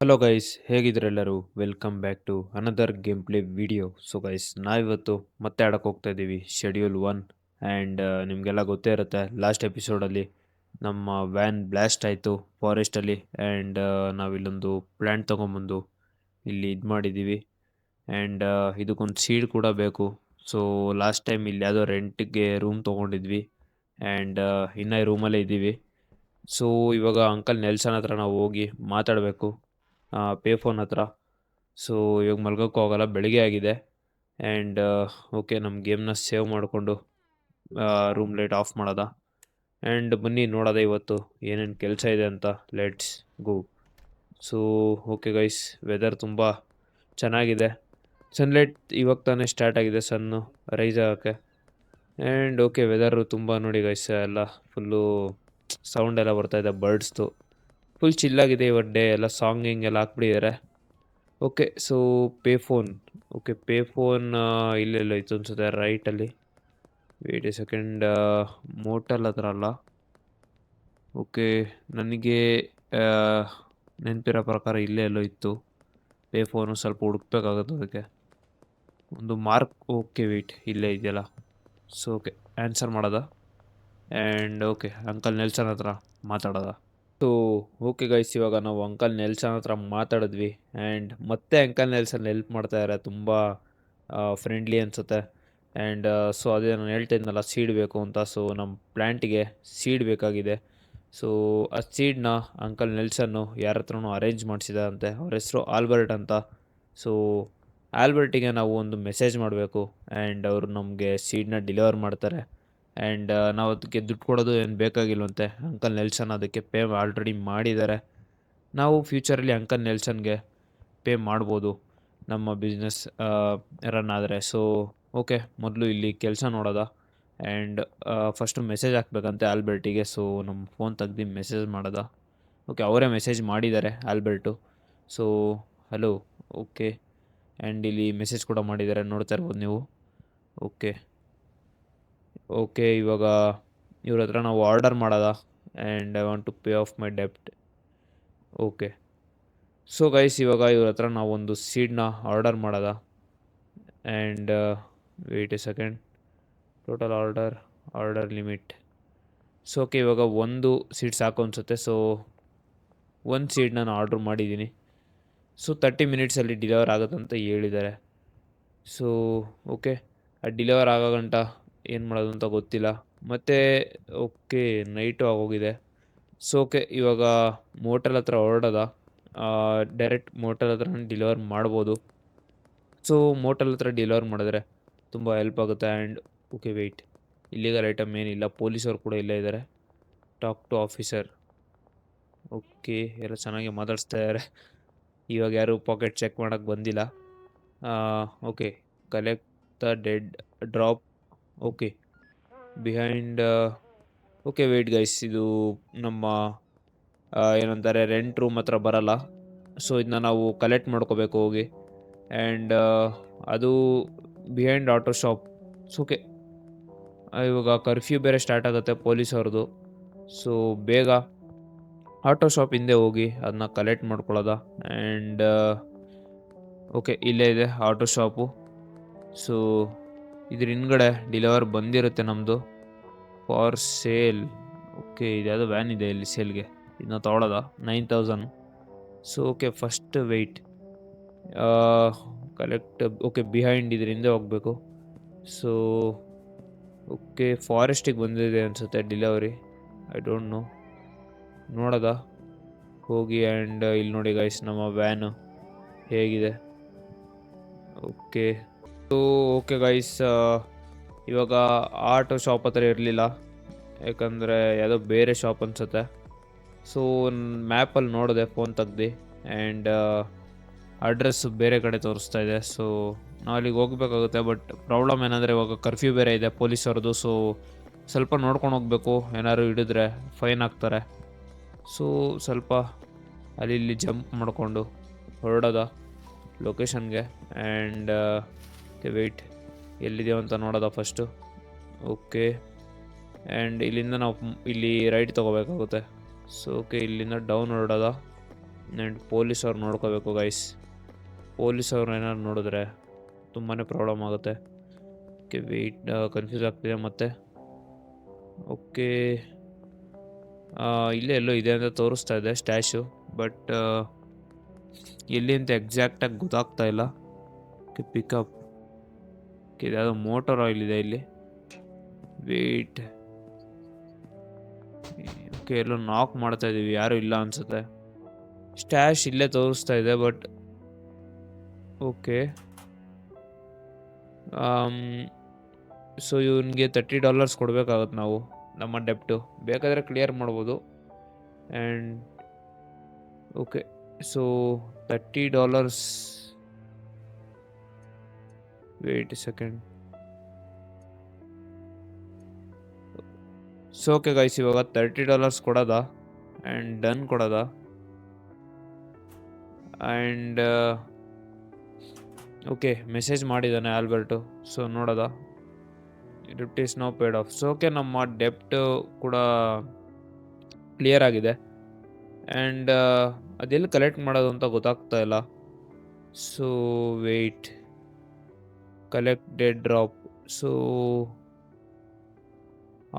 Hello guys, ಹೇಗಿದ್ರೆಲ್ಲರೂ? Welcome back to another game play video. So guys, ನಾವಿವತ್ತು ಮತ್ತೆ ಆಡಕ್ಕೆ ಹೋಗ್ತಾ ಇದ್ದೀವಿ ಶೆಡ್ಯೂಲ್ 1. ಆ್ಯಂಡ್ ನಿಮಗೆಲ್ಲ ಗೊತ್ತೇ ಇರುತ್ತೆ, ಲಾಸ್ಟ್ ಎಪಿಸೋಡಲ್ಲಿ ನಮ್ಮ ವ್ಯಾನ್ ಬ್ಲಾಸ್ಟ್ ಆಯಿತು ಫಾರೆಸ್ಟಲ್ಲಿ. ಆ್ಯಂಡ್ ನಾವಿಲ್ಲೊಂದು ಪ್ಲ್ಯಾಂಟ್ ತೊಗೊಂಬಂದು ಇಲ್ಲಿ ಇದು ಮಾಡಿದ್ದೀವಿ. ಆ್ಯಂಡ್ ಇದಕ್ಕೊಂದು ಸೀಡ್ ಕೂಡ ಬೇಕು. ಸೊ ಲಾಸ್ಟ್ ಟೈಮ್ ಇಲ್ಲಿ ಯಾವುದೋ ರೆಂಟಿಗೆ ರೂಮ್ ತೊಗೊಂಡಿದ್ವಿ. ಆ್ಯಂಡ್ ಇನ್ನೂ ಈ ರೂಮಲ್ಲೇ ಇದ್ದೀವಿ. ಸೊ ಇವಾಗ ಅಂಕಲ್ ನೆಲ್ಸನ್ ಹತ್ರ ನಾವು ಹೋಗಿ ಮಾತಾಡಬೇಕು, ಪೇ ಫೋನ್ ಹತ್ರ. ಸೊ ಇವಾಗ ಮಲ್ಗೋಕ್ಕೂ ಹೋಗಲ್ಲ, ಬೆಳಿಗ್ಗೆ ಆಗಿದೆ. ಆ್ಯಂಡ್ ಓಕೆ, ನಮ್ಮ ಗೇಮ್ನ ಸೇವ್ ಮಾಡಿಕೊಂಡು ರೂಮ್ ಲೈಟ್ ಆಫ್ ಮಾಡೋದ. ಆ್ಯಂಡ್ ಬನ್ನಿ ನೋಡೋದ ಇವತ್ತು ಏನೇನು ಕೆಲಸ ಇದೆ ಅಂತ. Let's go. So okay guys, weather ತುಂಬ ಚೆನ್ನಾಗಿದೆ. ಸನ್ಲೈಟ್ ಇವಾಗ ತಾನೇ ಸ್ಟಾರ್ಟ್ ಆಗಿದೆ, ಸನ್ನು ರೈಸ್ ಆಗೋಕ್ಕೆ. ಆ್ಯಂಡ್ ಓಕೆ, ವೆದರು ತುಂಬ ನೋಡಿ ಗೈಸ್, ಎಲ್ಲ ಫುಲ್ಲು ಸೌಂಡ್ ಎಲ್ಲ ಬರ್ತಾಯಿದೆ ಬರ್ಡ್ಸ್ದು. ಫುಲ್ ಚಿಲ್ಲಾಗಿದೆ ಇವತ್ತು ಡೇ. ಎಲ್ಲ ಸಾಂಗಿಂಗ್ ಎಲ್ಲ ಹಾಕ್ಬಿಟ್ಟಿದ್ದಾರೆ. Okay, so pay phone. Okay, pay phone ಇಲ್ಲೆಲ್ಲ ಇತ್ತು ಅನ್ಸುತ್ತೆ, ರೈಟಲ್ಲಿ. ವೇಟ್ ಎ ಸೆಕೆಂಡ್, ಮೋಟಲ್ ಹತ್ರ ಅಲ್ಲ. ಓಕೆ, ನನಗೆ ನೆನಪಿರೋ ಪ್ರಕಾರ ಇಲ್ಲೇ ಎಲ್ಲೋ ಇತ್ತು ಪೇ ಫೋನು. ಸ್ವಲ್ಪ ಹುಡುಕ್ಬೇಕಾಗುತ್ತೆ ಅದಕ್ಕೆ ಒಂದು ಮಾರ್ಕ್. ಓಕೆ ವೇಟ್, ಇಲ್ಲೇ ಇದೆಯಲ್ಲ. ಸೊ ಓಕೆ, ಆನ್ಸರ್ ಮಾಡೋದ. ಆ್ಯಂಡ್ ಓಕೆ, ಅಂಕಲ್ ನೆಲ್ಸನ್ ಹತ್ರ ಮಾತಾಡೋದ. ಸೊ ಓಕೆ ಗೈಸ್, ಇವಾಗ ನಾವು ಅಂಕಲ್ ನೆಲ್ಸನ್ ಹತ್ರ ಮಾತಾಡಿದ್ವಿ. ಆ್ಯಂಡ್ ಮತ್ತೆ ಅಂಕಲ್ ನೆಲ್ಸನ್ ಹೆಲ್ಪ್ ಮಾಡ್ತಾಯಿದ್ದಾರೆ, ತುಂಬ ಫ್ರೆಂಡ್ಲಿ ಅನಿಸುತ್ತೆ. ಆ್ಯಂಡ್ ಸೊ ಅದೇ ನಾನು ಹೇಳ್ತಾ ಇದ್ನಲ್ಲ, ಸೀಡ್ ಬೇಕು ಅಂತ. ಸೊ ನಮ್ಮ ಪ್ಲ್ಯಾಂಟಿಗೆ ಸೀಡ್ ಬೇಕಾಗಿದೆ. ಸೊ ಆ ಸೀಡ್ನ ಅಂಕಲ್ ನೆಲ್ಸನ್ನು ಯಾರ ಹತ್ರನೂ ಅರೇಂಜ್ ಮಾಡಿಸಿದಾರಂತೆ. ಅವ್ರ ಹೆಸರು ಆಲ್ಬರ್ಟ್ ಅಂತ. ಸೊ ಆಲ್ಬರ್ಟಿಗೆ ನಾವು ಒಂದು ಮೆಸೇಜ್ ಮಾಡಬೇಕು. ಆ್ಯಂಡ್ ಅವರು ನಮಗೆ ಸೀಡ್ನ ಡೆಲಿವರ್ ಮಾಡ್ತಾರೆ. ಆ್ಯಂಡ್ ನಾವು ಅದಕ್ಕೆ ದುಡ್ಡು ಕೊಡೋದು ಏನು ಬೇಕಾಗಿಲ್ವಂತೆ. ಅಂಕಲ್ ನೆಲ್ಸನ್ ಅದಕ್ಕೆ ಪೇ ಆಲ್ರೆಡಿ ಮಾಡಿದ್ದಾರೆ. ನಾವು ಫ್ಯೂಚರಲ್ಲಿ ಅಂಕಲ್ ನೆಲ್ಸನ್ಗೆ ಪೇ ಮಾಡ್ಬೋದು ನಮ್ಮ ಬಿಸ್ನೆಸ್ ರನ್ ಆದರೆ. ಸೊ ಓಕೆ, ಮೊದಲು ಇಲ್ಲಿ ಕೆಲಸ ನೋಡೋದ. ಆ್ಯಂಡ್ ಫಸ್ಟು ಮೆಸೇಜ್ ಹಾಕ್ಬೇಕಂತೆ ಆಲ್ಬರ್ಟಿಗೆ. ಸೊ ನಮ್ಮ ಫೋನ್ ತೆಗ್ದು ಮೆಸೇಜ್ ಮಾಡೋದ. ಓಕೆ, ಅವರೇ ಮೆಸೇಜ್ ಮಾಡಿದ್ದಾರೆ Albert. So hello. Okay, and ಇಲ್ಲಿ ಮೆಸೇಜ್ ಕೂಡ ಮಾಡಿದ್ದಾರೆ, ನೋಡ್ತಾ ಇರ್ಬೋದು ನೀವು. ಓಕೆ ಓಕೆ, ಇವಾಗ ಇವ್ರ ಹತ್ರ ನಾವು ಆರ್ಡರ್ ಮಾಡೋದ. And I want to pay off my ಡೆಪ್ಟ್. ಓಕೆ, ಸೊ ಗೈಸ್, ಇವಾಗ ಇವ್ರ ಹತ್ರ ನಾವು ಒಂದು ಸೀಡ್ನ ಆರ್ಡರ್ ಮಾಡೋದ. And wait a second, total order limit. So okay, ಇವಾಗ ಒಂದು ಸೀಡ್ ಸಾಕು ಅನಿಸುತ್ತೆ. ಸೊ ಒಂದು ಸೀಡ್ ನಾನು ಆರ್ಡ್ರ್ ಮಾಡಿದ್ದೀನಿ. ಸೊ 30 ಮಿನಿಟ್ಸಲ್ಲಿ ಡಿಲಿವರ್ ಆಗುತ್ತಂತ ಹೇಳಿದ್ದಾರೆ. ಸೊ ಓಕೆ, ಆ ಡಿಲಿವರ್ ಆಗೋ ಗಂಟ ಏನು ಮಾಡೋದು ಅಂತ ಗೊತ್ತಿಲ್ಲ. ಮತ್ತು ಓಕೆ, ನೈಟು ಆಗೋಗಿದೆ. ಸೊ ಓಕೆ, ಇವಾಗ ಮೋಟಲ್ ಹತ್ರ ಹೊರಡೋದ. ಡೈರೆಕ್ಟ್ ಮೋಟಲ್ ಹತ್ರ ಡಿಲಿವರ್ ಮಾಡ್ಬೋದು. ಸೊ ಮೋಟಲ್ ಹತ್ರ ಡಿಲಿವರ್ ಮಾಡಿದ್ರೆ ತುಂಬ ಹೆಲ್ಪ್ ಆಗುತ್ತೆ. And okay wait, illegal item ಏನಿಲ್ಲ. ಪೊಲೀಸವ್ರು ಕೂಡ ಇಲ್ಲೇ ಇದ್ದಾರೆ. Talk to officer. ಓಕೆ, ಎಲ್ಲ ಚೆನ್ನಾಗಿ ಮಾತಾಡಿಸ್ತಾ ಇದ್ದಾರೆ. ಇವಾಗ ಯಾರು ಪಾಕೆಟ್ ಚೆಕ್ ಮಾಡೋಕ್ಕೆ ಬಂದಿಲ್ಲ. Okay, collect the dead drop. Okay, behind. Okay wait guys, ಇದು ನಮ್ಮ ಏನಂತಾರೆ ರೆಂಟ್ ರೂಮ್ ಹತ್ರ ಬರಲ್ಲ. ಸೊ ಇದನ್ನ ನಾವು ಕಲೆಕ್ಟ್ ಮಾಡ್ಕೋಬೇಕು ಹೋಗಿ. ಆ್ಯಂಡ್ ಅದು behind auto shop. So okay, ಇವಾಗ ಕರ್ಫ್ಯೂ ಬೇರೆ ಸ್ಟಾರ್ಟ್ ಆಗುತ್ತೆ ಪೊಲೀಸವ್ರದ್ದು. ಸೊ ಬೇಗ ಆಟೋ ಶಾಪ್ ಹಿಂದೆ ಹೋಗಿ ಅದನ್ನ ಕಲೆಕ್ಟ್ ಮಾಡ್ಕೊಳ್ಳೋದ. ಆ್ಯಂಡ್ ಓಕೆ, ಇಲ್ಲೇ ಇದೆ ಆಟೋ ಶಾಪು. ಸೊ ಇದ್ರ ಹಿಂದ್ಗಡೆ ಡಿಲಿವರ್ ಬಂದಿರುತ್ತೆ ನಮ್ಮದು ಫಾರ್ ಸೇಲ್. ಓಕೆ, ಇದ್ಯಾವುದೋ ವ್ಯಾನ್ ಇದೆ ಇಲ್ಲಿ ಸೇಲ್ಗೆ, ಇದನ್ನ ತೊಗೊಳೋದ 9000. So okay, first wait collect. Okay, behind ಇದ್ರ ಹಿಂದೆ ಹೋಗಬೇಕು. ಸೊ ಓಕೆ, ಫಾರೆಸ್ಟಿಗೆ ಬಂದಿದೆ ಅನಿಸುತ್ತೆ ಡಿಲಿವರಿ, ಐ ಡೋಂಟ್ ನೋ. ನೋಡೋದ ಹೋಗಿ. ಆ್ಯಂಡ್ ಇಲ್ಲಿ ನೋಡಿ ಗೈಸ್, ನಮ್ಮ ವ್ಯಾನು ಹೇಗಿದೆ. ಓಕೆ, ಸೊ ಓಕೆ ಗೈಸ್, ಇವಾಗ ಆಟೋ ಶಾಪ್ ಹತ್ರ ಇರಲಿಲ್ಲ, ಯಾಕಂದರೆ ಯಾವುದೋ ಬೇರೆ ಶಾಪ್ ಅನಿಸುತ್ತೆ. ಸೊ ಮ್ಯಾಪಲ್ಲಿ ನೋಡಿದೆ ಫೋನ್ ತೆಗ್ದು. ಆ್ಯಂಡ್ ಅಡ್ರೆಸ್ ಬೇರೆ ಕಡೆ ತೋರಿಸ್ತಾ ಇದೆ. ಸೊ ನಾವು ಅಲ್ಲಿಗೆ ಹೋಗಬೇಕಾಗುತ್ತೆ. ಬಟ್ ಪ್ರಾಬ್ಲಮ್ ಏನಂದರೆ ಇವಾಗ ಕರ್ಫ್ಯೂ ಬೇರೆ ಇದೆ ಪೊಲೀಸವ್ರದ್ದು. ಸೊ ಸ್ವಲ್ಪ ನೋಡ್ಕೊಂಡು ಹೋಗಬೇಕು, ಏನಾದ್ರು ಹಿಡಿದ್ರೆ ಫೈನ್ ಹಾಕ್ತಾರೆ. ಸೊ ಸ್ವಲ್ಪ ಅಲ್ಲಿ ಇಲ್ಲಿ ಜಂಪ್ ಮಾಡಿಕೊಂಡು ಹೊರಡೋದ ಲೊಕೇಶನ್ಗೆ. ಆ್ಯಂಡ್ ವೆಯ್ಟ್, ಎಲ್ಲಿದೆಯೋ ಅಂತ ನೋಡೋದ ಫಸ್ಟು. ಓಕೆ, ಆ್ಯಂಡ್ ಇಲ್ಲಿಂದ ನಾವು ಇಲ್ಲಿ ರೈಟ್ ತೊಗೋಬೇಕಾಗುತ್ತೆ. ಸೊ ಓಕೆ, ಇಲ್ಲಿಂದ ಡೌನ್ ಹೊರಡೋದ. ಆ್ಯಂಡ್ ಪೊಲೀಸವ್ರು ನೋಡ್ಕೋಬೇಕು ಗೈಸ್. ಪೊಲೀಸವ್ರು ಏನಾದ್ರು ನೋಡಿದ್ರೆ ತುಂಬಾ ಪ್ರಾಬ್ಲಮ್ ಆಗುತ್ತೆ. ಓಕೆ ವೆಯ್ಟ್, ಕನ್ಫ್ಯೂಸ್ ಆಗ್ತಿದೆ ಮತ್ತೆ. ಓಕೆ ಇಲ್ಲೇ ಎಲ್ಲೋ ಇದೆ ಅಂತ ತೋರಿಸ್ತಾ ಇದೆ ಸ್ಟ್ಯಾಶು, ಬಟ್ ಎಲ್ಲಿ ಅಂತ ಎಕ್ಸಾಕ್ಟಾಗಿ ಗೊತ್ತಾಗ್ತಾ ಇಲ್ಲ. ಓಕೆ ಪಿಕಪ್, ಓಕೆ ಯಾವುದೋ ಮೋಟರ್ ಆಯಿಲ್ ಇದೆ ಇಲ್ಲಿ. ವೆಯ್ಟ್, ಓಕೆ ಎಲ್ಲೋ ನಾಕ್ ಮಾಡ್ತಾ ಇದ್ದೀವಿ, ಯಾರೂ ಇಲ್ಲ ಅನಿಸುತ್ತೆ. ಸ್ಟ್ಯಾಶ್ ಇಲ್ಲೇ ತೋರಿಸ್ತಾ ಇದೆ, ಬಟ್ ಓಕೆ. ಸೊ ಇವನಿಗೆ $30 ಕೊಡಬೇಕಾಗತ್ತೆ ನಾವು, ನಮ್ಮ ಡೆಪ್ಟು. ಬೇಕಾದರೆ ಕ್ಲಿಯರ್ ಮಾಡ್ಬೋದು. And okay so $30. Wait second. So okay guys, ಇವಾಗ $30 ಕೊಡೋದ ಆ್ಯಂಡ್ ಡನ್ ಕೊಡೋದ. ಆ್ಯಂಡ್ ಓಕೆ ಮೆಸೇಜ್ ಮಾಡಿದ್ದಾನೆ ಆಲ್ಬರ್ಟು. ಸೊ ನೋಡೋದ, ಡೆಪ್ಟ್ is no paid off. So okay ನಮ್ಮ ಡೆಪ್ಟ್ ಕೂಡ ಕ್ಲಿಯರ್ ಆಗಿದೆ. ಆ್ಯಂಡ್ ಅದೆಲ್ಲಿ ಕಲೆಕ್ಟ್ ಮಾಡೋದು ಅಂತ ಗೊತ್ತಾಗ್ತಾ ಇಲ್ಲ. So wait, collect dead drop. So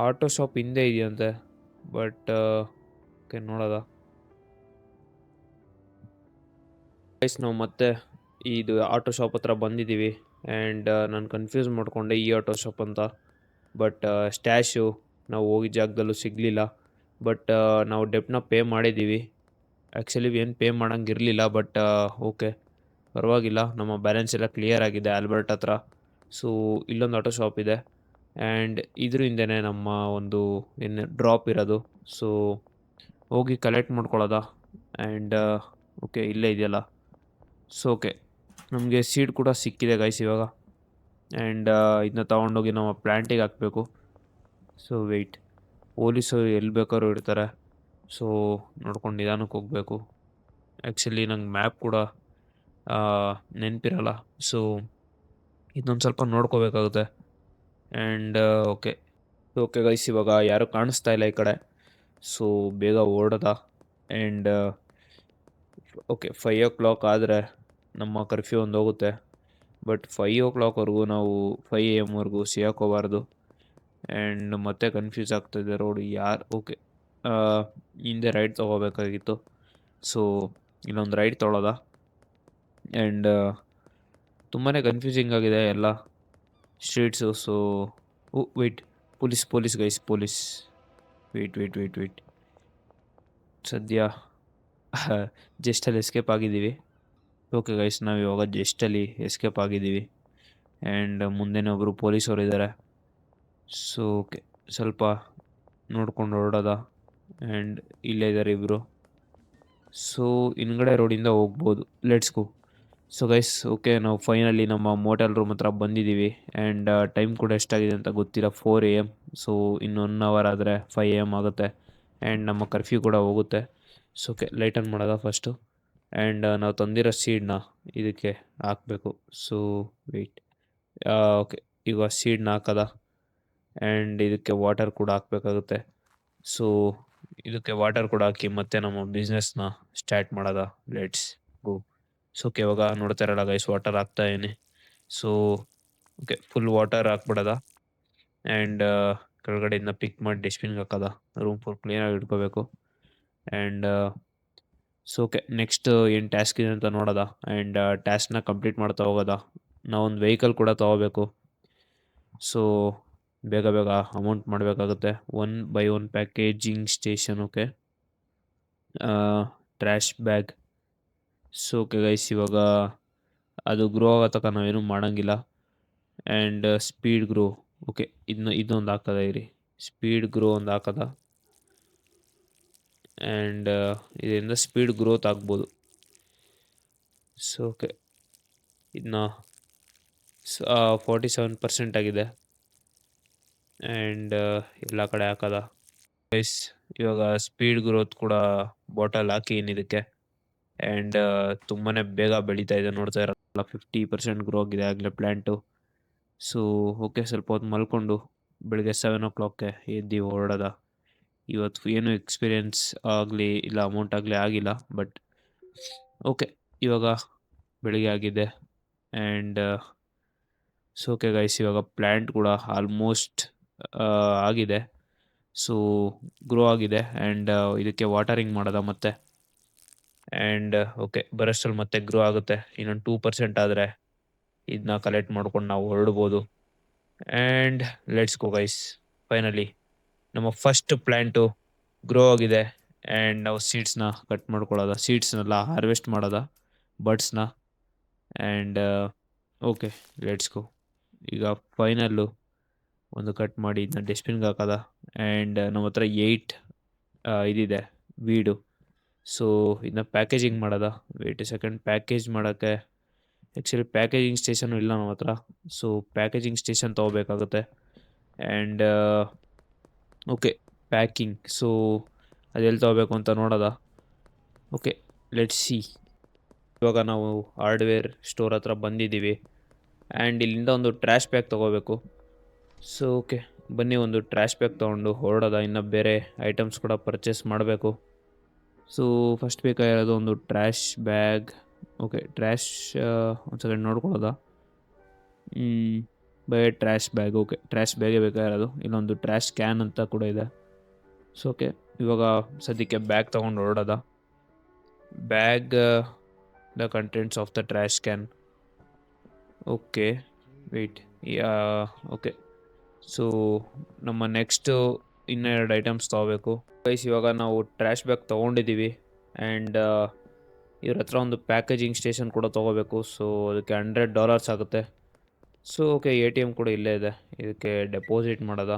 auto shop ಹಿಂದೆ ಇದೆಯಂತೆ, ಬಟ್ ಓಕೆ ನೋಡೋದ. ಗೈಸ್ ನಾವು ಮತ್ತೆ ಇದು ಆಟೋ ಶಾಪ್ ಹತ್ರ ಬಂದಿದ್ದೀವಿ. ಆ್ಯಂಡ್ ನಾನು ಕನ್ಫ್ಯೂಸ್ ಮಾಡಿಕೊಂಡೆ ಈ ಆಟೋ ಶಾಪ್ ಅಂತ, ಬಟ್ ಸ್ಟ್ಯಾಶು ನಾವು ಹೋಗಿದ್ದ ಜಾಗದಲ್ಲೂ ಸಿಗಲಿಲ್ಲ. ಬಟ್ ನಾವು ಡೆಪ್ಟನ್ನ ಪೇ ಮಾಡಿದ್ದೀವಿ. ಆ್ಯಕ್ಚುಲಿ ಏನು ಪೇ ಮಾಡೋಂಗಿರಲಿಲ್ಲ, ಬಟ್ ಓಕೆ ಪರವಾಗಿಲ್ಲ, ನಮ್ಮ ಬ್ಯಾಲೆನ್ಸ್ ಎಲ್ಲ ಕ್ಲಿಯರ್ ಆಗಿದೆ ಆಲ್ಬರ್ಟ್ ಹತ್ರ. ಸೊ ಇಲ್ಲೊಂದು ಆಟೋ ಶಾಪ್ ಇದೆ, ಆ್ಯಂಡ್ ಇದ್ರ ಹಿಂದೆನೇ ನಮ್ಮ ಒಂದು ಏನು ಡ್ರಾಪ್ ಇರೋದು. ಸೊ ಹೋಗಿ ಕಲೆಕ್ಟ್ ಮಾಡ್ಕೊಳ್ಳೋದ. ಆ್ಯಂಡ್ ಓಕೆ ಇಲ್ಲೇ ಇದೆಯಲ್ಲ. ಸೊ ಓಕೆ ನಮಗೆ ಸೀಡ್ ಕೂಡ ಸಿಕ್ಕಿದೆ ಗೈಸ್ ಇವಾಗ. ಆ್ಯಂಡ್ ಇದನ್ನ ತೊಗೊಂಡೋಗಿ ನಮ್ಮ ಪ್ಲ್ಯಾಂಟಿಗೆ ಹಾಕಬೇಕು. ಸೊ ವೆಯ್ಟ್, ಪೊಲೀಸರು ಎಲ್ಲಿ ಬೇಕಾದ್ರೂ ಇರ್ತಾರೆ. ಸೊ ನೋಡ್ಕೊಂಡು ನಿಧಾನಕ್ಕೆ ಹೋಗಬೇಕು. ಆ್ಯಕ್ಚುಲಿ ನಂಗೆ ಮ್ಯಾಪ್ ಕೂಡ ನೆನಪಿರಲ್ಲ. ಸೊ ಇದೊಂದು ಸ್ವಲ್ಪ ನೋಡ್ಕೋಬೇಕಾಗುತ್ತೆ. ಆ್ಯಂಡ್ ಓಕೆ ಓಕೆ ಗೈಸ್, ಇವಾಗ ಯಾರೂ ಕಾಣಿಸ್ತಾ ಇಲ್ಲ ಈ ಕಡೆ. ಸೊ ಬೇಗ ಓಡೋದ. ಆ್ಯಂಡ್ ಓಕೆ 5 o'clock ಆದರೆ ನಮ್ಮ ಕರ್ಫ್ಯೂ ಒಂದು ಹೋಗುತ್ತೆ. ಬಟ್ 5 o'clockವರೆಗೂ ನಾವು 5 AM ಸಿಗೋಕೋಬಾರ್ದು. ಆ್ಯಂಡ್ ಮತ್ತೆ ಕನ್ಫ್ಯೂಸ್ ಆಗ್ತಾಯಿದೆ ರೋಡು ಯಾರು. ಓಕೆ ಹಿಂದೆ ರೈಟ್ ತೊಗೋಬೇಕಾಗಿತ್ತು. ಸೊ ಇಲ್ಲೊಂದು ರೈಟ್ ತೊಗೊಳೋದ. ಆ್ಯಂಡ್ ತುಂಬಾ ಕನ್ಫ್ಯೂಸಿಂಗ್ ಆಗಿದೆ ಎಲ್ಲ streets. So wait, police guys, police. Wait ಸದ್ಯ ಜಸ್ಟಲ್ಲಿ ಎಸ್ಕೇಪ್ ಆಗಿದ್ದೀವಿ. ಓಕೆ ಗೈಸ್, ನಾವು ಇವಾಗ ಜಸ್ಟಲ್ಲಿ ಎಸ್ಕೇಪ್ ಆಗಿದ್ದೀವಿ. ಆ್ಯಂಡ್ ಮುಂದೆನೇ ಒಬ್ಬರು ಪೊಲೀಸವರು ಇದ್ದಾರೆ. ಸೊ ಓಕೆ ಸ್ವಲ್ಪ ನೋಡ್ಕೊಂಡು ಹೊರಡೋದ. ಆ್ಯಂಡ್ ಇಲ್ಲೇ ಇದ್ದಾರೆ ಇಬ್ಬರು. ಸೊ ಹಿಂದ್ಗಡೆ ರೋಡಿಂದ ಹೋಗ್ಬೋದು, let's go. So guys okay ನಾವು ಫೈನಲಿ ನಮ್ಮ ಮೋಟಲ್ ರೂಮ್ ಹತ್ರ ಬಂದಿದ್ದೀವಿ. ಆ್ಯಂಡ್ ಟೈಮ್ ಕೂಡ ಎಷ್ಟಾಗಿದೆ ಅಂತ ಗೊತ್ತಿಲ್ಲ, 4 AM. ಸೊ ಇನ್ನು 1 hour ಆದರೆ 5 AM ಆಗುತ್ತೆ. ಆ್ಯಂಡ್ ನಮ್ಮ ಕರ್ಫ್ಯೂ ಕೂಡ ಹೋಗುತ್ತೆ. ಸೊ ಓಕೆ ಲೈಟ್ ಆನ್ ಮಾಡೋದ ಫಸ್ಟು. ಆ್ಯಂಡ್ ನಾವು ತಂದಿರೋ ಸೀಡನ್ನ ಇದಕ್ಕೆ ಹಾಕಬೇಕು. ಸೊ ವೆಯ್ಟ್, ಓಕೆ ಈಗ ಸೀಡನ್ನ ಹಾಕೋದ. ಆ್ಯಂಡ್ ಇದಕ್ಕೆ ವಾಟರ್ ಕೂಡ ಹಾಕಬೇಕಾಗುತ್ತೆ. ಸೊ ಇದಕ್ಕೆ ವಾಟರ್ ಕೂಡ ಹಾಕಿ ಮತ್ತೆ ನಮ್ಮ ಬಿಸ್ನೆಸ್ನ ಸ್ಟಾರ್ಟ್ ಮಾಡೋದ. Let's go. ಸೊ ಓಕೆ ಇವಾಗ ನೋಡ್ತಾ ಇರಲ್ಲ ಗೈಸ್, ವಾಟರ್ ಹಾಕ್ತಾ ಇದೀನಿ. ಸೊ ಓಕೆ ಫುಲ್ ವಾಟರ್ ಹಾಕ್ಬಿಡೋದ. ಆ್ಯಂಡ್ ಕೆಳಗಡೆಯಿಂದ ಪಿಕ್ ಮಾಡಿ ಡಸ್ಟ್ಬಿನ್ಗೆ ಹಾಕೋದ. ರೂಮ್ ಫುಲ್ ಕ್ಲೀನಾಗಿ ಇಟ್ಕೋಬೇಕು. ಆ್ಯಂಡ್ ಸೊ ಓಕೆ ನೆಕ್ಸ್ಟ್ ಏನು ಟಾಸ್ಕ್ ಇದೆ ಅಂತ ನೋಡೋದ. ಆ್ಯಂಡ್ ಟಾಸ್ಕ್ನ ಕಂಪ್ಲೀಟ್ ಮಾಡ್ತಾ ಹೋಗೋದ. ನಾವೊಂದು ವೆಹಿಕಲ್ ಕೂಡ ತೊಗೋಬೇಕು. ಸೊ ಬೇಗ ಅಮೌಂಟ್ ಮಾಡಬೇಕಾಗುತ್ತೆ. 1 by 1 packaging station. Okay trash bag. So okay guys ಇವಾಗ ಅದು ಗ್ರೋ ಆಗೋ ತನಕ ನಾವೇನು ಮಾಡೋಂಗಿಲ್ಲ. And speed grow. ಓಕೆ ಇದೊಂದು ಹಾಕದ ಇರಿ, ಸ್ಪೀಡ್ ಗ್ರೋ ಒಂದು ಹಾಕದ. ಆ್ಯಂಡ್ ಇದರಿಂದ ಸ್ಪೀಡ್ ಗ್ರೋತ್ ಆಗ್ಬೋದು. ಸೊ ಓಕೆ ಇದನ್ನ 47% ಆಗಿದೆ. ಆ್ಯಂಡ್ ಎಲ್ಲ ಕಡೆ ಹಾಕದ ಗೈಸ್. ಇವಾಗ ಸ್ಪೀಡ್ ಗ್ರೋತ್ ಕೂಡ ಬಾಟಲ್ ಹಾಕಿ ಇದಕ್ಕೆ. ಆ್ಯಂಡ್ ತುಂಬಾ ಬೇಗ ಬೆಳೀತಾ ಇದೆ, ನೋಡ್ತಾ ಇರಲ್ಲ 50% ಗ್ರೋ ಆಗಿದೆ ಆಗಲೇ ಪ್ಲ್ಯಾಂಟು. ಸೊ ಓಕೆ ಸ್ವಲ್ಪ ಹೊತ್ತು ಮಲ್ಕೊಂಡು ಬೆಳಗ್ಗೆ 7 o'clockಗೆ ಎದ್ದು ಹೊರಡೋದ. ಇವತ್ತು ಏನು ಎಕ್ಸ್ಪೀರಿಯೆನ್ಸ್ ಆಗಲಿ ಇಲ್ಲ ಅಮೌಂಟ್ ಆಗಲಿ ಆಗಿಲ್ಲ, ಬಟ್ ಓಕೆ, ಇವಾಗ ಬೆಳಿಗ್ಗೆ ಆಗಿದೆ ಆ್ಯಂಡ್ ಸೊ ಓಕೆ ಗೈಸ್, ಇವಾಗ ಪ್ಲ್ಯಾಂಟ್ ಕೂಡ ಆಲ್ಮೋಸ್ಟ್ ಆಗಿದೆ. ಸೊ ಗ್ರೋ ಆಗಿದೆ ಆ್ಯಂಡ್ ಇದಕ್ಕೆ ವಾಟರಿಂಗ್ ಮಾಡೋದ ಮತ್ತೆ. ಆ್ಯಂಡ್ ಓಕೆ, ಬರೋಷ್ಟ್ರಲ್ಲಿ ಮತ್ತೆ ಗ್ರೋ ಆಗುತ್ತೆ. ಇನ್ನೊಂದು 2% ಆದರೆ ಇದನ್ನ ಕಲೆಕ್ಟ್ ಮಾಡ್ಕೊಂಡು ನಾವು ಹೊರಡ್ಬೋದು. And let's go guys, finally ನಮ್ಮ ಫಸ್ಟ್ ಪ್ಲ್ಯಾಂಟು ಗ್ರೋ ಆಗಿದೆ. ಆ್ಯಂಡ್ ನಾವು ಸೀಡ್ಸ್ನ ಕಟ್ ಮಾಡ್ಕೊಳ್ಳೋದ, ಸೀಡ್ಸ್ನೆಲ್ಲ ಹಾರ್ವೆಸ್ಟ್ ಮಾಡೋದ, ಬಡ್ಸ್ನ. And okay, let's go. ಈಗ ಫೈನಲ್ಲು ಒಂದು ಕಟ್ ಮಾಡಿ ಇದನ್ನ ಡಸ್ಟ್ಬಿನ್ಗೆ ಹಾಕೋದ. ಆ್ಯಂಡ್ ನಮ್ಮ ಹತ್ರ 8 ಇದಿದೆ ವೀಡು. ಸೊ ಇದನ್ನ ಪ್ಯಾಕೇಜಿಂಗ್ ಮಾಡೋದ. ವೇಟ್ ಎ ಸೆಕೆಂಡ್, ಪ್ಯಾಕೇಜ್ ಮಾಡೋಕ್ಕೆ ಆ್ಯಕ್ಚುಲಿ ಪ್ಯಾಕೇಜಿಂಗ್ ಸ್ಟೇಷನು ಇಲ್ಲ ನಮ್ಮ ಹತ್ರ. ಸೊ ಪ್ಯಾಕೇಜಿಂಗ್ ಸ್ಟೇಷನ್ ತೊಗೋಬೇಕಾಗುತ್ತೆ. And okay, packing. ಸೊ ಅದೆಲ್ಲಿ ತೊಗೋಬೇಕು ಅಂತ ನೋಡೋದ. Okay, let's see. ಇವಾಗ ನಾವು ಹಾರ್ಡ್ವೇರ್ ಸ್ಟೋರ್ ಹತ್ರ ಬಂದಿದ್ದೀವಿ. ಆ್ಯಂಡ್ ಇಲ್ಲಿಂದ ಒಂದು ಟ್ರ್ಯಾಶ್ ಬ್ಯಾಗ್ ತೊಗೋಬೇಕು. ಸೊ ಓಕೆ, ಬನ್ನಿ ಒಂದು ಟ್ರ್ಯಾಶ್ ಬ್ಯಾಗ್ ತೊಗೊಂಡು ಹೊರಡೋದ. ಇನ್ನು ಬೇರೆ ಐಟಮ್ಸ್ ಕೂಡ ಪರ್ಚೇಸ್ ಮಾಡಬೇಕು. ಸೊ ಫಸ್ಟ್ ಬೇಕಾಗಿರೋದು ಒಂದು ಟ್ರ್ಯಾಶ್ ಬ್ಯಾಗ್. ಓಕೆ, ಟ್ರ್ಯಾಶ್ ಒಂದು ಸೆಕೆಂಡ್ ನೋಡ್ಕೊಳ್ಳೋದ. Buy trash bag. Okay, trash ಬ್ಯಾಗೇ ಬೇಕಾಗಿರೋದು. ಇಲ್ಲೊಂದು ಟ್ರ್ಯಾಶ್ ಕ್ಯಾನ್ ಅಂತ ಕೂಡ ಇದೆ. ಸೊ ಓಕೆ, ಇವಾಗ ಸದ್ಯಕ್ಕೆ ಬ್ಯಾಗ್ ತೊಗೊಂಡು ಹೊರಡೋದ. Bag the contents of the trash can. Okay wait, okay. So ನಮ್ಮ ನೆಕ್ಸ್ಟು ಇನ್ನೆರಡು ಐಟಮ್ಸ್ ತೊಗೋಬೇಕು ಗೈಸ್. ಇವಾಗ ನಾವು ಟ್ರ್ಯಾಶ್ ಬ್ಯಾಗ್ ತೊಗೊಂಡಿದ್ದೀವಿ ಆ್ಯಂಡ್ ಇವ್ರ ಹತ್ರ ಒಂದು ಪ್ಯಾಕೇಜಿಂಗ್ ಸ್ಟೇಷನ್ ಕೂಡ ತೊಗೋಬೇಕು. ಸೊ ಅದಕ್ಕೆ $100 ಆಗುತ್ತೆ. ಸೊ ಓಕೆ, ATM ಕೂಡ ಇಲ್ಲೇ ಇದೆ. ಇದಕ್ಕೆ ಡೆಪಾಸಿಟ್ ಮಾಡೋದ.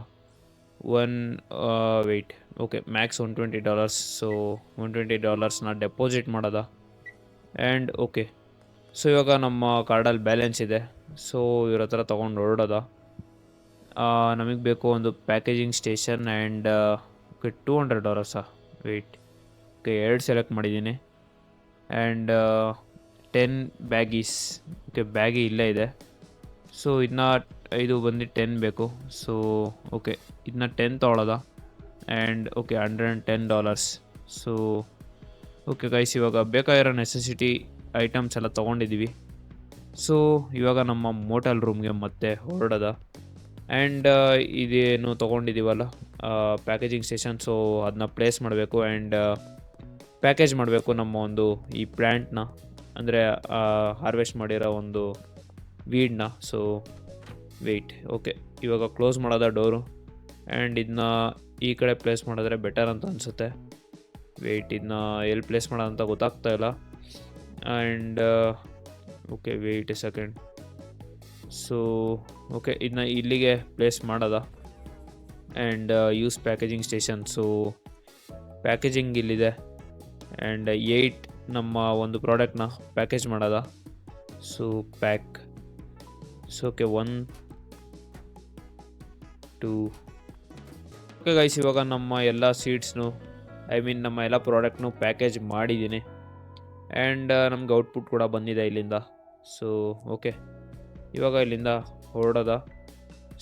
Wait, okay, max $120. ಸೊ $120ನ ಡೆಪಾಸಿಟ್ ಮಾಡೋದ. ಆ್ಯಂಡ್ ಓಕೆ, ಸೊ ಇವಾಗ ನಮ್ಮ ಕಾರ್ಡಲ್ಲಿ ಬ್ಯಾಲೆನ್ಸ್ ಇದೆ. ಸೊ ಇವ್ರ ಹತ್ರ ತೊಗೊಂಡು ಹೊರಡೋದ. ನಮಗೆ ಬೇಕು ಒಂದು packaging station and okay $200. Wait, okay, 2 select ಮಾಡಿದ್ದೀನಿ. And 10 baggies. ಓಕೆ, ಬ್ಯಾಗಿ ಇಲ್ಲೇ ಇದೆ. ಸೊ ಇದನ್ನ ಇದು ಬಂದು 10 ಬೇಕು. ಸೊ ಓಕೆ, ಇದನ್ನ 10 ತೊಗೊಳೋದ. And okay, $110. So okay guys, ಇವಾಗ ಬೇಕಾಗಿರೋ ನೆಸೆಸಿಟಿ ಐಟಮ್ಸ್ ಎಲ್ಲ ತೊಗೊಂಡಿದ್ದೀವಿ. ಸೊ ಇವಾಗ ನಮ್ಮ ಮೋಟಲ್ ರೂಮ್ಗೆ ಮತ್ತೆ ಹೊರಡೋದ. ಆ್ಯಂಡ್ ಇದೇನು ತೊಗೊಂಡಿದ್ದೀವಲ್ಲ ಪ್ಯಾಕೇಜಿಂಗ್ ಸ್ಟೇಷನ್, ಸೊ ಅದನ್ನ ಪ್ಲೇಸ್ ಮಾಡಬೇಕು ಆ್ಯಂಡ್ ಪ್ಯಾಕೇಜ್ ಮಾಡಬೇಕು ನಮ್ಮ ಒಂದು ಈ ಪ್ಲ್ಯಾಂಟ್ನ, ಅಂದರೆ ಹಾರ್ವೆಸ್ಟ್ ಮಾಡಿರೋ ಒಂದು ವೀಡ್ನ. ಸೊ ವೆಯ್ಟ್, ಓಕೆ, ಇವಾಗ ಕ್ಲೋಸ್ ಮಾಡೋದ ಡೋರು. ಆ್ಯಂಡ್ ಇದನ್ನ ಈ ಕಡೆ ಪ್ಲೇಸ್ ಮಾಡಿದ್ರೆ ಬೆಟರ್ ಅಂತ ಅನಿಸುತ್ತೆ. ವೆಯ್ಟ್, ಇದನ್ನ ಎಲ್ಲಿ ಪ್ಲೇಸ್ ಮಾಡೋದಂತ ಗೊತ್ತಾಗ್ತಾ ಇಲ್ಲ. And okay, wait a second. So okay, ಇದನ್ನ ಇಲ್ಲಿಗೆ ಪ್ಲೇಸ್ ಮಾಡೋದ. And use packaging station. So packaging ಇಲ್ಲಿದೆ. ಆ್ಯಂಡ್ 8 ನಮ್ಮ ಒಂದು ಪ್ರಾಡಕ್ಟ್ನ ಪ್ಯಾಕೇಜ್ ಮಾಡೋದ. So pack. So okay, 1 2 okay guys, ಇವಾಗ ನಮ್ಮ ಎಲ್ಲ ಸೀಡ್ಸ್ನು ನಮ್ಮ ಎಲ್ಲ ಪ್ರಾಡಕ್ಟ್ನು ಪ್ಯಾಕೇಜ್ ಮಾಡಿದ್ದೀನಿ. ಆ್ಯಂಡ್ ನಮ್ಗೆ ಔಟ್ಪುಟ್ ಕೂಡ ಬಂದಿದೆ ಇಲ್ಲಿಂದ. ಸೊ ಓಕೆ, ಇವಾಗ ಇಲ್ಲಿಂದ ಹೊರಡೋದ.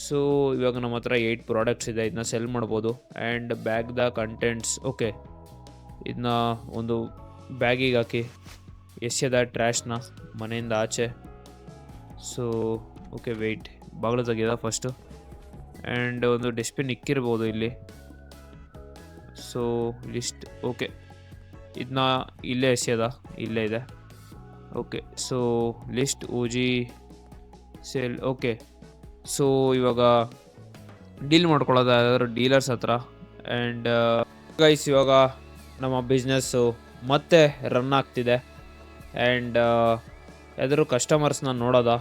ಸೊ ಇವಾಗ ನಮ್ಮ ಹತ್ರ 8 ಪ್ರಾಡಕ್ಟ್ಸ್ ಇದೆ. ಇದನ್ನ ಸೆಲ್ ಮಾಡ್ಬೋದು. ಆ್ಯಂಡ್ ಬ್ಯಾಗ್ದ ಕಂಟೆಂಟ್ಸ್, ಓಕೆ, ಇದನ್ನ ಒಂದು ಬ್ಯಾಗಿಗೆ ಹಾಕಿ ಎಸೆದ ಟ್ರ್ಯಾಶ್ನ ಮನೆಯಿಂದ ಆಚೆ. ಸೊ ಓಕೆ, ವೆಯ್ಟ್, ಬಾಗಿಲು ತೆಗೆದ ಫಸ್ಟು. ಆ್ಯಂಡ್ ಒಂದು ಡಸ್ಟ್ಬಿನ್ ಇಕ್ಕಿರ್ಬೋದು ಇಲ್ಲಿ. ಸೊ ಲಿಸ್ಟ್, ಓಕೆ, ಇದನ್ನ ಇಲ್ಲೇ ಎಸೆಯೋದ, ಇಲ್ಲೇ ಇದೆ. Okay, so list OG sale. Okay, so ಇವಾಗ ಡೀಲ್ ಮಾಡ್ಕೊಳ್ಳೋದು ಯಾವ್ದಾದ್ರು ಡೀಲರ್ಸ್ ಹತ್ರ. ಆ್ಯಂಡ್ ಗೈಸ್, ಇವಾಗ ನಮ್ಮ ಬಿಸ್ನೆಸ್ಸು ಮತ್ತೆ ರನ್ ಆಗ್ತಿದೆ. ಆ್ಯಂಡ್ ಯಾವ್ದಾದ್ರು ಕಸ್ಟಮರ್ಸ್ನ ನೋಡೋದ.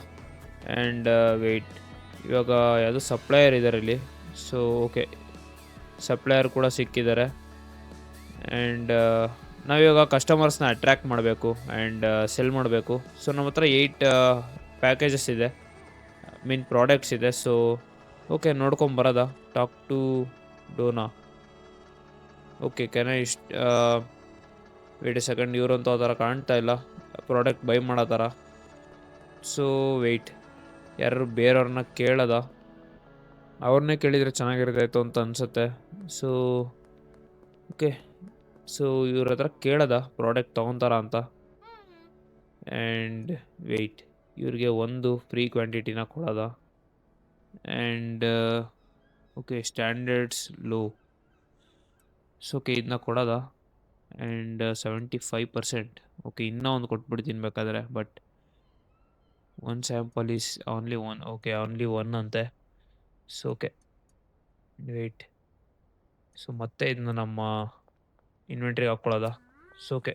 ಆ್ಯಂಡ್ ವೆಯ್ಟ್, ಇವಾಗ ಯಾವುದು ಸಪ್ಲೈಯರ್ ಇದ್ದಾರೆ ಇಲ್ಲಿ. ಸೊ ಓಕೆ, ಸಪ್ಲೈಯರ್ ಕೂಡ ಸಿಕ್ಕಿದ್ದಾರೆ. ಆ್ಯಂಡ್ ನಾವಿವಾಗ ಕಸ್ಟಮರ್ಸ್ನ ಅಟ್ರ್ಯಾಕ್ಟ್ ಮಾಡಬೇಕು ಆ್ಯಂಡ್ ಸೆಲ್ ಮಾಡಬೇಕು. ಸೊ ನಮ್ಮ ಹತ್ರ 8 ಪ್ಯಾಕೇಜಸ್ ಇದೆ, ಪ್ರಾಡಕ್ಟ್ಸ್ ಇದೆ. ಸೊ ಓಕೆ, ನೋಡ್ಕೊಂಬರೋದ. Talk to Donna. ಓಕೆ, ಕೆನ ವೇಟ್ ಎ ಸೆಕೆಂಡ್, ಇವರಂತೂ ಆ ಥರ ಕಾಣ್ತಾ ಇಲ್ಲ ಪ್ರಾಡಕ್ಟ್ ಬೈ ಮಾಡೋ ಥರ. ಸೊ ವೆಯ್ಟ್, ಯಾರು ಬೇರೆಯವ್ರನ್ನ ಕೇಳೋದ. ಅವ್ರನ್ನೇ ಕೇಳಿದರೆ ಚೆನ್ನಾಗಿರ್ತಾಯಿತ್ತು ಅಂತ ಅನಿಸುತ್ತೆ. ಸೊ ಓಕೆ, ಸೊ ಇವ್ರ ಹತ್ರ ಕೇಳೋದ ಪ್ರಾಡಕ್ಟ್ ತೊಗೊತಾರ ಅಂತ. ಆ್ಯಂಡ್ ವೆಯ್ಟ್, ಇವ್ರಿಗೆ ಒಂದು ಫ್ರೀ ಕ್ವಾಂಟಿಟಿನ ಕೊಡೋದ. And okay, standards low. So okay, ಇದನ್ನ ಕೊಡೋದ. ಆ್ಯಂಡ್ 75%. ಓಕೆ, ಇನ್ನೂ ಒಂದು ಕೊಟ್ಬಿಡ್ತೀನಿ ಬೇಕಾದರೆ. But one sample is only one. Okay, only one ಅಂತೆ. So okay, wait. ಸೊ ಮತ್ತೆ ಇದನ್ನ ನಮ್ಮ ಇನ್ವೆಂಟ್ರಿಗೆ ಹಾಕ್ಕೊಳ್ಳೋದ. ಸೊ ಓಕೆ,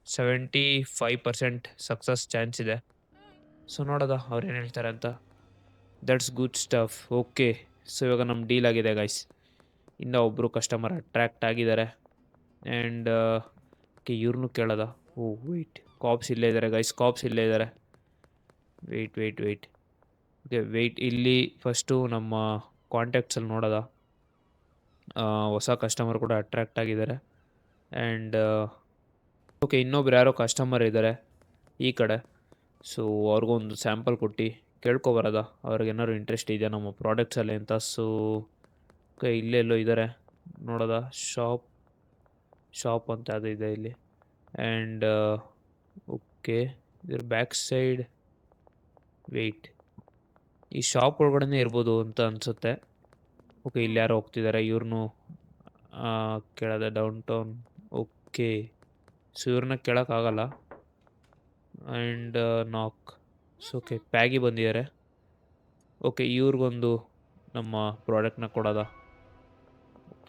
75% ಸಕ್ಸಸ್ ಚಾನ್ಸ್ ಇದೆ. ಸೊ ನೋಡೋದ ಅವ್ರು ಏನು ಹೇಳ್ತಾರೆ ಅಂತ. That's good stuff. Okay, so ಇವಾಗ ನಮ್ಮ ಡೀಲ್ ಆಗಿದೆ ಗೈಸ್. ಇನ್ನೂ ಒಬ್ಬರು ಕಸ್ಟಮರ್ ಅಟ್ರ್ಯಾಕ್ಟ್ ಆಗಿದ್ದಾರೆ. ಆ್ಯಂಡ್ ಓಕೆ, ಇವ್ರನ್ನೂ ಕೇಳೋದ. ಓ ವೆಯ್ಟ್, ಕಾಪ್ಸ್ ಇಲ್ಲೇ ಇದ್ದಾರೆ ಗೈಸ್, ಕಾಪ್ಸ್ ಇಲ್ಲೇ ಇದ್ದಾರೆ. ವೆಯ್ಟ್. Okay, wait. ಇಲ್ಲಿ ಫಸ್ಟು ನಮ್ಮ ಕಾಂಟ್ಯಾಕ್ಟ್ಸಲ್ಲಿ ನೋಡೋದ. ಹೊಸ ಕಸ್ಟಮರ್ ಕೂಡ ಅಟ್ರ್ಯಾಕ್ಟ್ ಆಗಿದ್ದಾರೆ. ಆ್ಯಂಡ್ ಓಕೆ, ಇನ್ನೊಬ್ರು ಯಾರೋ ಕಸ್ಟಮರ್ ಇದ್ದಾರೆ ಈ ಕಡೆ. ಸೊ ಅವ್ರಿಗೊಂದು ಸ್ಯಾಂಪಲ್ ಕೊಟ್ಟು ಕೇಳ್ಕೊಬರೋದ ಅವ್ರಿಗೆ ಏನಾದ್ರು ಇಂಟ್ರೆಸ್ಟ್ ಇದೆಯಾ ನಮ್ಮ ಪ್ರಾಡಕ್ಟ್ಸಲ್ಲಿ ಅಂತ. ಸೊ ಓಕೆ, ಇಲ್ಲೆಲ್ಲೋ ಇದ್ದಾರೆ ನೋಡೋದ. ಶಾಪ್ ಅಂತ ಅದು ಇದೆ ಇಲ್ಲಿ. ಆ್ಯಂಡ್ ಓಕೆ, ಇದ್ರ ಬ್ಯಾಕ್ ಸೈಡ್ ವೆಯ್ಟ್, ಈ ಶಾಪ್ ಒಳಗಡೆ ಇರ್ಬೋದು ಅಂತ ಅನಿಸುತ್ತೆ. ಓಕೆ, ಇಲ್ಲಿ ಯಾರೋ ಹೋಗ್ತಿದ್ದಾರೆ, ಇವ್ರನ್ನೂ ಕೇಳೋದ. Downtown. ಓಕೆ, ಸೊ ಇವ್ರನ್ನ ಕೇಳೋಕ್ಕಾಗಲ್ಲ. And knock. So okay, Peggy ಬಂದಿದ್ದಾರೆ. ಓಕೆ, ಇವ್ರಿಗೊಂದು ನಮ್ಮ ಪ್ರಾಡಕ್ಟ್ನ ಕೊಡೋದ.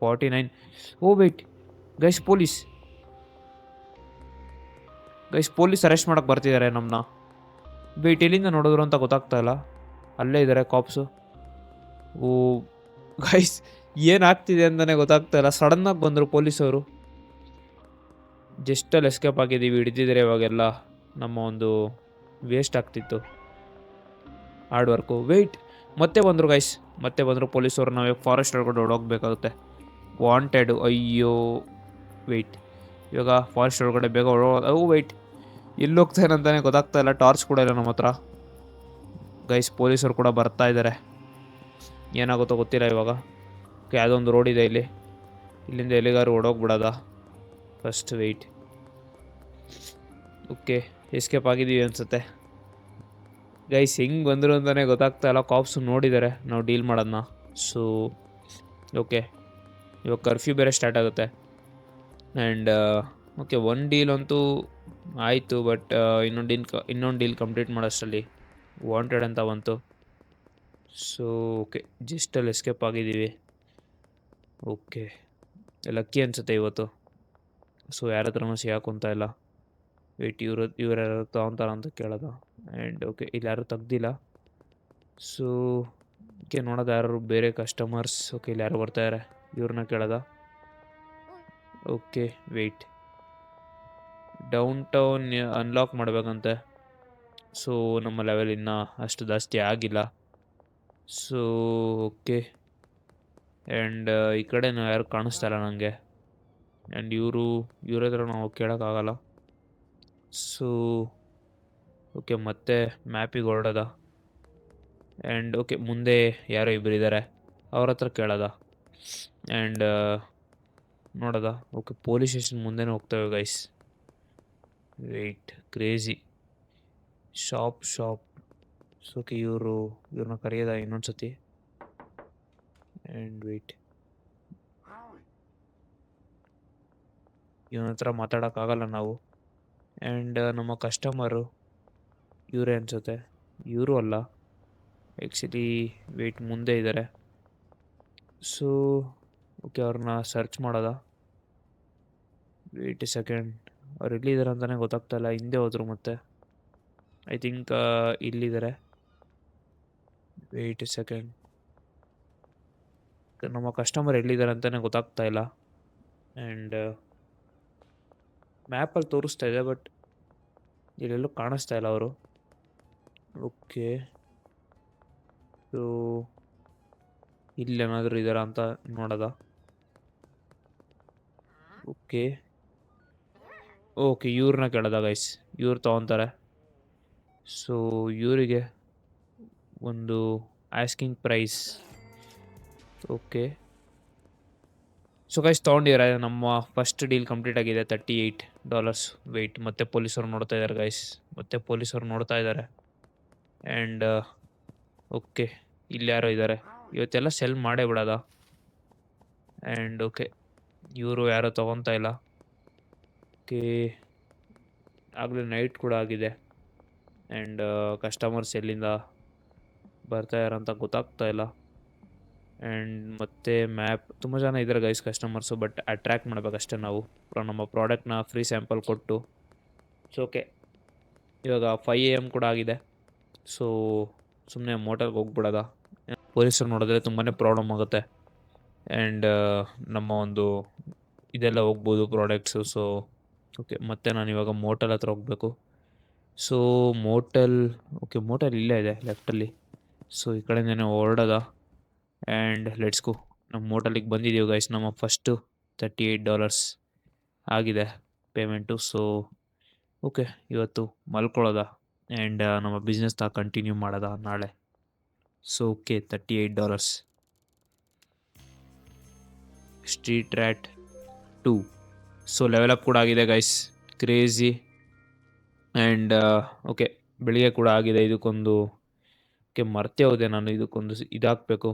49. Oh wait guys, police arrest ಮಾಡೋಕ್ಕೆ ಬರ್ತಿದ್ದಾರೆ ನಮ್ಮನ್ನ. ವೆಯ್ಟ್, ಎಲ್ಲಿಂದ ನೋಡಿದ್ರು ಅಂತ ಗೊತ್ತಾಗ್ತಾ ಇಲ್ಲ. ಅಲ್ಲೇ ಇದ್ದಾರೆ ಕಾಪ್ಸು. ಓ ಗೈಸ್, ಏನಾಗ್ತಿದೆ ಅಂತಲೇ ಗೊತ್ತಾಗ್ತಾ ಇಲ್ಲ. ಸಡನ್ನಾಗಿ ಬಂದರು ಪೊಲೀಸವರು. ಜಸ್ಟಲ್ಲಿ ಎಸ್ಕೇಪ್ ಆಗಿದ್ದೀವಿ. ಹಿಡಿದಿದ್ರೆ ಇವಾಗೆಲ್ಲ ನಮ್ಮ ಒಂದು ವೇಸ್ಟ್ ಆಗ್ತಿತ್ತು ಹಾರ್ಡ್ ವರ್ಕು. ವೆಯ್ಟ್, ಮತ್ತೆ ಬಂದರು ಗೈಸ್, ಮತ್ತೆ ಬಂದರು ಪೊಲೀಸವರು. ನಾವೇ ಫಾರೆಸ್ಟ್ ಒಳಗಡೆ ಹೊಡೋಗ್ಬೇಕಾಗುತ್ತೆ. ವಾಂಟೆಡ್. ಅಯ್ಯೋ ವೆಯ್ಟ್, ಇವಾಗ ಫಾರೆಸ್ಟ್ ಒಳಗಡೆ ಬೇಗ ವೆಯ್ಟ್, ಎಲ್ಲಿ ಹೋಗ್ತಾನೆ ಅಂತಲೇ ಗೊತ್ತಾಗ್ತಾ ಇಲ್ಲ. ಟಾರ್ಚ್ ಕೂಡ ಇಲ್ಲ ನಮ್ಮ ಹತ್ರ. ಗೈಸ್, ಪೊಲೀಸರು ಕೂಡ ಬರ್ತಾ ಇದ್ದಾರೆ. ಏನಾಗುತ್ತೋ ಗೊತ್ತಿಲ್ಲ ಇವಾಗ. ಓಕೆ, ಯಾವುದೋ ಒಂದು ರೋಡ್ ಇದೆ ಇಲ್ಲಿ. ಇಲ್ಲಿಂದ ಎಲ್ಲಿಗಾರು ಓಡೋಗ್ಬಿಡೋದ ಫಸ್ಟ್. ವೆಯ್ಟ್. ಓಕೆ, ಎಸ್ಕೇಪ್ ಆಗಿದ್ದೀವಿ ಅನಿಸುತ್ತೆ. ಗೈಸ್, ಹೆಂಗೆ ಬಂದರು ಅಂತಲೇ ಗೊತ್ತಾಗ್ತಾ ಇಲ್ಲ. ಕಾಪ್ಸು ನೋಡಿದ್ದಾರೆ ನಾವು ಡೀಲ್ ಮಾಡೋದನ್ನ. ಸೊ ಓಕೆ, ಇವಾಗ ಕರ್ಫ್ಯೂ ಬೇರೆ ಸ್ಟಾರ್ಟ್ ಆಗುತ್ತೆ. ಆ್ಯಂಡ್ ಓಕೆ, ಒಂದು ಡೀಲ್ ಅಂತೂ ಆಯಿತು. ಬಟ್ ಇನ್ನೊಂದು ಡೀಲ್ ಕಂಪ್ಲೀಟ್ ಮಾಡೋಷ್ಟರಲ್ಲಿ ವಾಂಟೆಡ್ ಅಂತ ಬಂತು. ಸೊ ಓಕೆ, ಜಸ್ಟಲ್ಲಿ ಎಸ್ಕೇಪ್ ಆಗಿದ್ದೀವಿ. ಓಕೆ, ಲಕ್ಕಿ ಅನಿಸುತ್ತೆ ಇವತ್ತು. ಸೊ ಯಾರ ಹತ್ರನೂ ಸಿಗಾಕೊಂತ ಇಲ್ಲ. ವೆಯ್ಟ್, ಇವ್ರು ಯಾರು ತೊಗೊತಾರ ಅಂತ ಕೇಳೋದು. ಆ್ಯಂಡ್ ಓಕೆ, ಇಲ್ಲಿ ಯಾರೂ ತೆಗ್ದಿಲ್ಲ. ಸೊ ಓಕೆ, ನೋಡೋದು ಯಾರು ಬೇರೆ ಕಸ್ಟಮರ್ಸ್. ಓಕೆ, ಇಲ್ಲಿ ಯಾರು ಬರ್ತಾಯಿದ್ದಾರೆ, ಇವ್ರನ್ನ ಕೇಳೋದ. Okay, wait. Downtown unlock ಮಾಡಬೇಕಂತೆ. ಸೊ ನಮ್ಮ ಲೆವೆಲ್ ಇನ್ನೂ ಅಷ್ಟು ಜಾಸ್ತಿ ಆಗಿಲ್ಲ. ಸೊ ಓಕೆ, ಆ್ಯಂಡ್ ಈ ಕಡೆ ಯಾರು ಕಾಣಿಸ್ತಾ ಇಲ್ಲ ನನಗೆ. ಆ್ಯಂಡ್ ಇವ್ರ ಹತ್ರ ನಾವು ಕೇಳೋಕ್ಕಾಗಲ್ಲ. ಸೊ ಓಕೆ, ಮತ್ತೆ ಮ್ಯಾಪಿಗೆ ಹೊರಡೋದ. ಆ್ಯಂಡ್ ಓಕೆ, ಮುಂದೆ ಯಾರೋ ಇಬ್ಬರು ಇದ್ದಾರೆ, ಅವ್ರ ಹತ್ರ ಕೇಳೋದ. ಆ್ಯಂಡ್ ನೋಡೋದ. ಓಕೆ, ಪೊಲೀಸ್ ಸ್ಟೇಷನ್ ಮುಂದೆನೇ ಹೋಗ್ತೇವೆ guys. Wait, crazy. Shop. So okay, ಇವ್ರನ್ನ ಕರೆಯೋದ ಇನ್ನೊಂದು ಸತಿ. ಆ್ಯಂಡ್ ವೆಯ್ಟ್, ಇವನ ಹತ್ರ ಮಾತಾಡೋಕ್ಕಾಗಲ್ಲ ನಾವು. ಆ್ಯಂಡ್ ನಮ್ಮ ಕಸ್ಟಮರು ಇವರೇ ಅನಿಸುತ್ತೆ. ಇವರು ಅಲ್ಲ ಆ್ಯಕ್ಚುಲಿ. ವೆಯ್ಟ್, ಮುಂದೆ ಇದ್ದಾರೆ. ಸೊ ಓಕೆ, ಅವ್ರನ್ನ ಸರ್ಚ್ ಮಾಡೋದ. ವೆಯ್ಟ್ ಸೆಕೆಂಡ್, ಅವ್ರು ಎಲ್ಲಿದ್ದಾರೆ ಅಂತಲೇ ಗೊತ್ತಾಗ್ತಾ ಇಲ್ಲ. ಹಿಂದೆ ಹೋದ್ರು ಮತ್ತೆ. ಐ ಥಿಂಕ್ ಇಲ್ಲಿದ್ದಾರೆ. ವೆಯ್ಟ್ ಸೆಕೆಂಡ್, ನಮ್ಮ ಕಸ್ಟಮರ್ ಎಲ್ಲಿದ್ದಾರೆ ಅಂತಲೇ ಗೊತ್ತಾಗ್ತಾ ಇಲ್ಲ. ಆ್ಯಂಡ್ ಮ್ಯಾಪಲ್ಲಿ ತೋರಿಸ್ತಾ ಇದೆ, ಬಟ್ ಇಲ್ಲೆಲ್ಲೂ ಕಾಣಿಸ್ತಾ ಇಲ್ಲ ಅವರು. ಓಕೆ, ಸೊ ಇಲ್ಲೇನಾದರೂ ಇದ್ದಾರಾ ಅಂತ ನೋಡೋದ. ಓಕೆ, ಇವ್ರನ್ನ ಕೇಳೋದ ಗೈಸ್. ಇವ್ರು ತೊಗೊತಾರೆ. ಸೊ ಇವರಿಗೆ ಒಂದು asking price. Okay, so guys ತೊಗೊಂಡಿದ್ದಾರೆ, ನಮ್ಮ ಫಸ್ಟ್ ಡೀಲ್ ಕಂಪ್ಲೀಟ್ ಆಗಿದೆ. $38 ವೆಯ್ಟ್. ಮತ್ತೆ ಪೊಲೀಸರು ನೋಡ್ತಾ ಇದ್ದಾರೆ ಗೈಸ್, ಮತ್ತೆ ಪೊಲೀಸರು ನೋಡ್ತಾ ಇದ್ದಾರೆ. ಆ್ಯಂಡ್ ಓಕೆ, ಇಲ್ಲಿ ಯಾರೋ ಇದ್ದಾರೆ, ಇವತ್ತೆಲ್ಲ ಸೆಲ್ ಮಾಡೇ ಬಿಡೋದ. ಆ್ಯಂಡ್ ಓಕೆ, ಇವರು ಯಾರೋ ತೊಗೊತಾ ಇಲ್ಲ. ಓಕೆ, ಆಗಲೇ ನೈಟ್ ಕೂಡ ಆಗಿದೆ. ಆ್ಯಂಡ್ ಕಸ್ಟಮರ್ಸ್ ಎಲ್ಲಿಂದ ಬರ್ತಾ ಇದಾರಂತ ಗೊತ್ತಾಗ್ತಾ ಇಲ್ಲ. ಆ್ಯಂಡ್ ಮತ್ತೆ ಮ್ಯಾಪ್ ತುಂಬ ಜನ ಇದ್ದಾರೆ ಗೈಸ್ ಕಸ್ಟಮರ್ಸು, ಬಟ್ ಅಟ್ರ್ಯಾಕ್ಟ್ ಮಾಡಬೇಕಷ್ಟೇ ನಾವು ನಮ್ಮ ಪ್ರಾಡಕ್ಟ್ನ ಫ್ರೀ ಸ್ಯಾಂಪಲ್ ಕೊಟ್ಟು. ಸೊ ಓಕೆ, ಇವಾಗ 5 AM ಕೂಡ ಆಗಿದೆ. ಸೊ ಸುಮ್ಮನೆ ಮೋಟರ್ಗೆ ಹೋಗ್ಬಿಡೋದ. ಪೊಲೀಸರು ನೋಡಿದ್ರೆ ತುಂಬಾ ಪ್ರಾಬ್ಲಮ್ ಆಗುತ್ತೆ. ಆ್ಯಂಡ್ ನಮ್ಮ ಒಂದು ಇದೆಲ್ಲ ಹೋಗ್ಬೋದು ಪ್ರಾಡಕ್ಟ್ಸು. ಸೊ ಓಕೆ, ಮತ್ತೆ ನಾನು ಇವಾಗ ಮೋಟಲ್ ಹತ್ರ ಹೋಗಬೇಕು. ಸೊ ಮೋಟಲ್ ಇಲ್ಲೇ ಇದೆ ಲೆಫ್ಟಲ್ಲಿ. ಸೊ ಈ ಕಡೆಯಿಂದನೇ ಹೊರಡೋದ. ಆ್ಯಂಡ್ ಲೆಟ್ಸ್ ಗೋ. ನಮ್ಮ ಮೋಟಲಿಗೆ ಬಂದಿದ್ದೀವಿ ಗೈಸ್. ನಮ್ಮ ಫಸ್ಟು $38 ಆಗಿದೆ ಪೇಮೆಂಟು. ಸೊ ಓಕೆ, ಇವತ್ತು ಮಲ್ಕೊಳ್ಳೋದ ಆ್ಯಂಡ್ ನಮ್ಮ ಬಿಸ್ನೆಸ್ನ ಕಂಟಿನ್ಯೂ ಮಾಡೋದ ನಾಳೆ. So okay, $38 street rat 2. So level up ಕೂಡ ಆಗಿದೆ ಗೈಸ್, ಕ್ರೇಜಿ. ಆ್ಯಂಡ್ ಓಕೆ, ಬೆಳಿಗ್ಗೆ ಕೂಡ ಆಗಿದೆ. ಇದಕ್ಕೊಂದು ಮರ್ತೇ ಹೋದೆ ನಾನು, ಇದಕ್ಕೊಂದು ಇದಾಕಬೇಕು,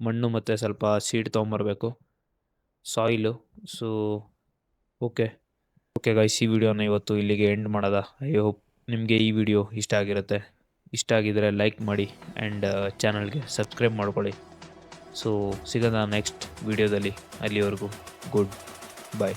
ಮಣ್ಣು ಮತ್ತು ಸ್ವಲ್ಪ ಸೀಡ್ ತೊಗೊಂಬರ್ಬೇಕು, ಸಾಯಿಲು. ಸೊ ಓಕೆ ಗೈಸ್, ಈ ವಿಡಿಯೋನ ಇವತ್ತು ಇಲ್ಲಿಗೆ ಎಂಡ್ ಮಾಡೋದ. ಐ ಹೋಪ್ ನಿಮಗೆ ಈ ವಿಡಿಯೋ ಇಷ್ಟ ಆಗಿರುತ್ತೆ. ಇಷ್ಟ ಆಗಿದರೆ ಲೈಕ್ ಮಾಡಿ ಆ್ಯಂಡ್ ಚಾನಲ್ಗೆ ಸಬ್ಸ್ಕ್ರೈಬ್ ಮಾಡ್ಕೊಳ್ಳಿ. ಸೊ ಸಿಗೋಣ ನೆಕ್ಸ್ಟ್ ವಿಡಿಯೋದಲ್ಲಿ. ಅಲ್ಲಿವರೆಗೂ ಗುಡ್ ಬೈ.